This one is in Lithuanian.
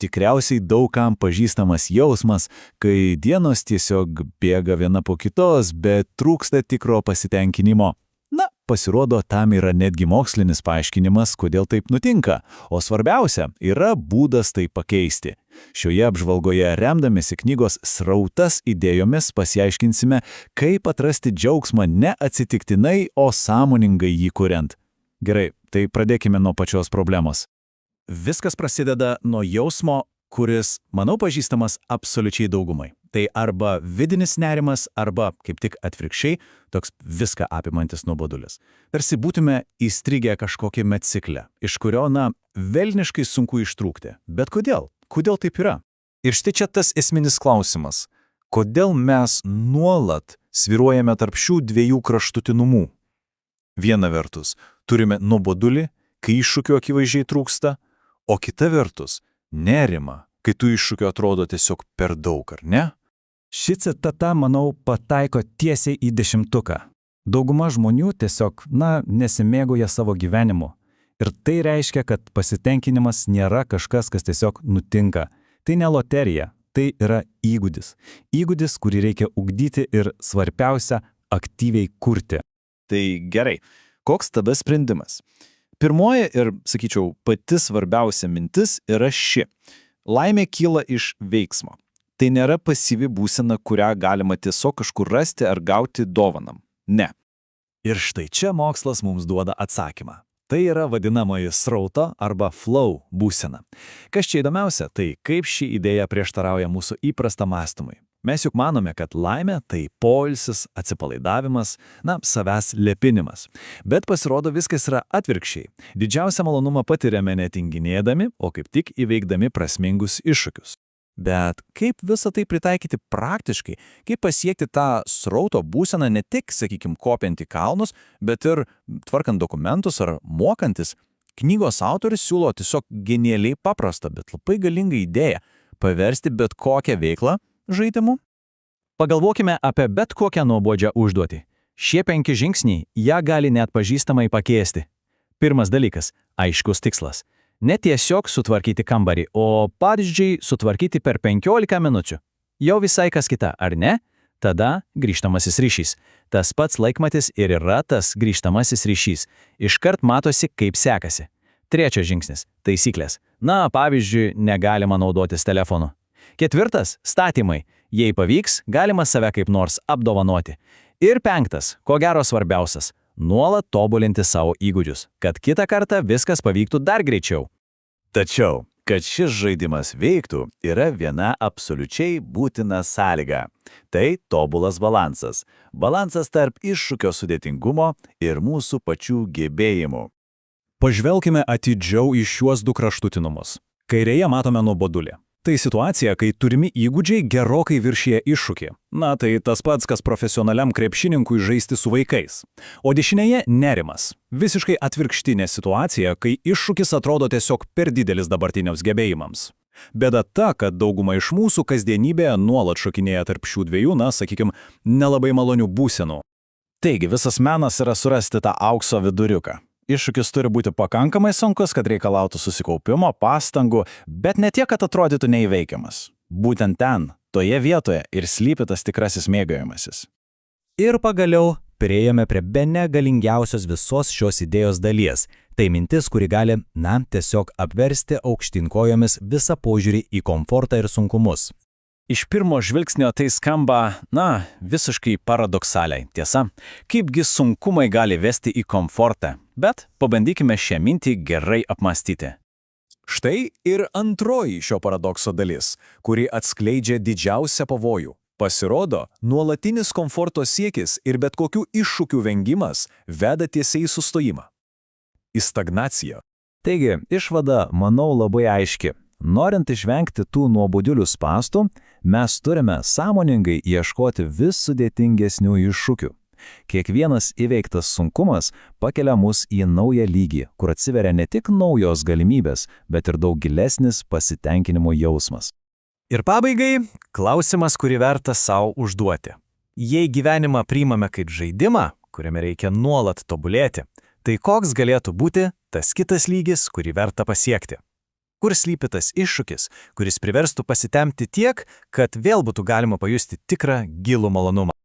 Tikriausiai daugam pažįstamas jausmas, kai dienos tiesiog bėga viena po kitos, bet trūksta tikro pasitenkinimo. Na, pasirodo, tam yra netgi mokslinis paaiškinimas, kodėl taip nutinka, o svarbiausia yra būdas tai pakeisti. Šioje apžvalgoje remdamėsi knygos Srautas idėjomis pasiaiškinsime, kaip atrasti džiaugsmą ne atsitiktinai, o sąmoningai jį kuriant. Gerai, tai pradėkime nuo pačios problemos. Viskas prasideda nuo jausmo, kuris, manau, pažįstamas absoliučiai daugumai. Tai arba vidinis nerimas, arba, kaip tik atvirkščiai, toks viską apimantis nuobodulis. Tarsi būtume įstrigę kažkokiame cikle, iš kurio, velniškai sunku ištrūkti. Bet kodėl? Kodėl taip yra? Ir štai čia tas esminis klausimas. Kodėl mes nuolat svyruojame tarp šių dviejų kraštutinumų? Viena vertus, turime nuobodulį, kai iššūkių akivaizdžiai trūksta, o kita vertus – nerimą, kai tų iššūkių atrodo tiesiog per daug, ar ne? Ši citata, manau, pataiko tiesiai į 10. Dauguma žmonių tiesiog, nesimėgauja savo gyvenimu. Ir tai reiškia, kad pasitenkinimas nėra kažkas, kas tiesiog nutinka. Tai ne loterija, tai yra įgūdis. Įgūdis, kurį reikia ugdyti ir svarbiausia – aktyviai kurti. Tai gerai, koks tada sprendimas? Pirmoji ir, sakyčiau, pati svarbiausia mintis yra ši. Laimė kyla iš veiksmo. Tai nėra pasyvi būsena, kurią galima tiesiog kažkur rasti ar gauti dovanam. Ne. Ir štai čia mokslas mums duoda atsakymą. Tai yra vadinamoji srauto arba flow būsena. Kas čia įdomiausia, tai kaip ši idėja prieštarauja mūsų įprastą mąstymui. Mes juk manome, kad laimė tai poilsis, atsipalaidavimas, savęs lepinimas. Bet pasirodo viskas yra atvirkščiai. Didžiausią malonumą patiriame netinginėdami, o kaip tik įveikdami prasmingus iššūkius. Bet kaip visą tai pritaikyti praktiškai, kaip pasiekti tą srauto būseną ne tik, kopiant į kalnus, bet ir tvarkant dokumentus ar mokantis? Knygos autorius siūlo tiesiog genialiai paprastą, bet labai galingą idėją – paversti bet kokią veiklą žaidimu? Pagalvokime apie bet kokią nuobodžią užduotį. Šie 5 žingsniai ją gali net pažįstamai pakeisti. Pirmas dalykas – aiškus tikslas. Ne tiesiog sutvarkyti kambarį, o pavyzdžiui sutvarkyti per 15 minučių. Jau visai kas kita, ar ne? Tada grįžtamasis ryšys. Tas pats laikmatis ir yra tas grįžtamasis ryšys. Iškart matosi, kaip sekasi. Trečias žingsnis – taisyklės. Pavyzdžiui, negalima naudotis telefonu. Ketvirtas – statymai. Jei pavyks, galima save kaip nors apdovanoti. Ir 5, ko gero svarbiausias – nuolat tobulinti savo įgūdžius, kad kitą kartą viskas pavyktų dar greičiau. Tačiau, kad šis žaidimas veiktų, yra viena absoliučiai būtina sąlyga. Tai tobulas balansas. Balansas tarp iššūkio sudėtingumo ir mūsų pačių gebėjimų. Pažvelkime atidžiau į šiuos 2 kraštutinumus. Kairėje matome nuobodulį. Tai situacija, kai turimi įgūdžiai gerokai viršyje iššūkį. Tai tas pats, kas profesionaliam krepšininkui žaisti su vaikais. O dešinėje nerimas. Visiškai atvirkštinė situacija, kai iššūkis atrodo tiesiog per didelis dabartiniams gebėjimams. Bėda ta, kad dauguma iš mūsų kasdienybėje nuolat šokinėja tarp šių dviejų, nelabai malonių būsenų. Taigi, visas menas yra surasti tą aukso viduriuką. Iššūkis turi būti pakankamai sunkus, kad reikalautų susikaupimo, pastangų, bet ne tiek, kad atrodytų neįveikiamas. Būtent ten, toje vietoje ir slypi tas tikrasis mėgavimasis. Ir pagaliau priėjome prie bene galingiausios visos šios idėjos dalies. Tai mintis, kuri gali, tiesiog apversti aukštyn kojomis visą požiūrį į komfortą ir sunkumus. Iš pirmo žvilgsnio tai skamba, visiškai paradoksaliai, tiesa, kaipgi sunkumai gali vesti į komfortą, bet pabandykime šią mintį gerai apmąstyti. Štai ir antroji šio paradokso dalis, kuri atskleidžia didžiausią pavojų. Pasirodo, nuolatinis komforto siekis ir bet kokių iššūkių vengimas veda tiesiai į sustojimą. Į stagnaciją. Taigi, išvada, manau, labai aiški. Norint išvengti tų nuobodulių spąstų, mes turime sąmoningai ieškoti vis sudėtingesnių iššūkių. Kiekvienas įveiktas sunkumas pakelia mus į naują lygį, kur atsiveria ne tik naujos galimybės, bet ir daug gilesnis pasitenkinimo jausmas. Ir pabaigai klausimas, kurį verta savo užduoti. Jei gyvenimą priimame kaip žaidimą, kuriame reikia nuolat tobulėti, tai koks galėtų būti tas kitas lygis, kurį verta pasiekti? Kur slypi tas iššūkis, kuris priverstų pasitemti tiek, kad vėl būtų galima pajusti tikrą gilų malonumą?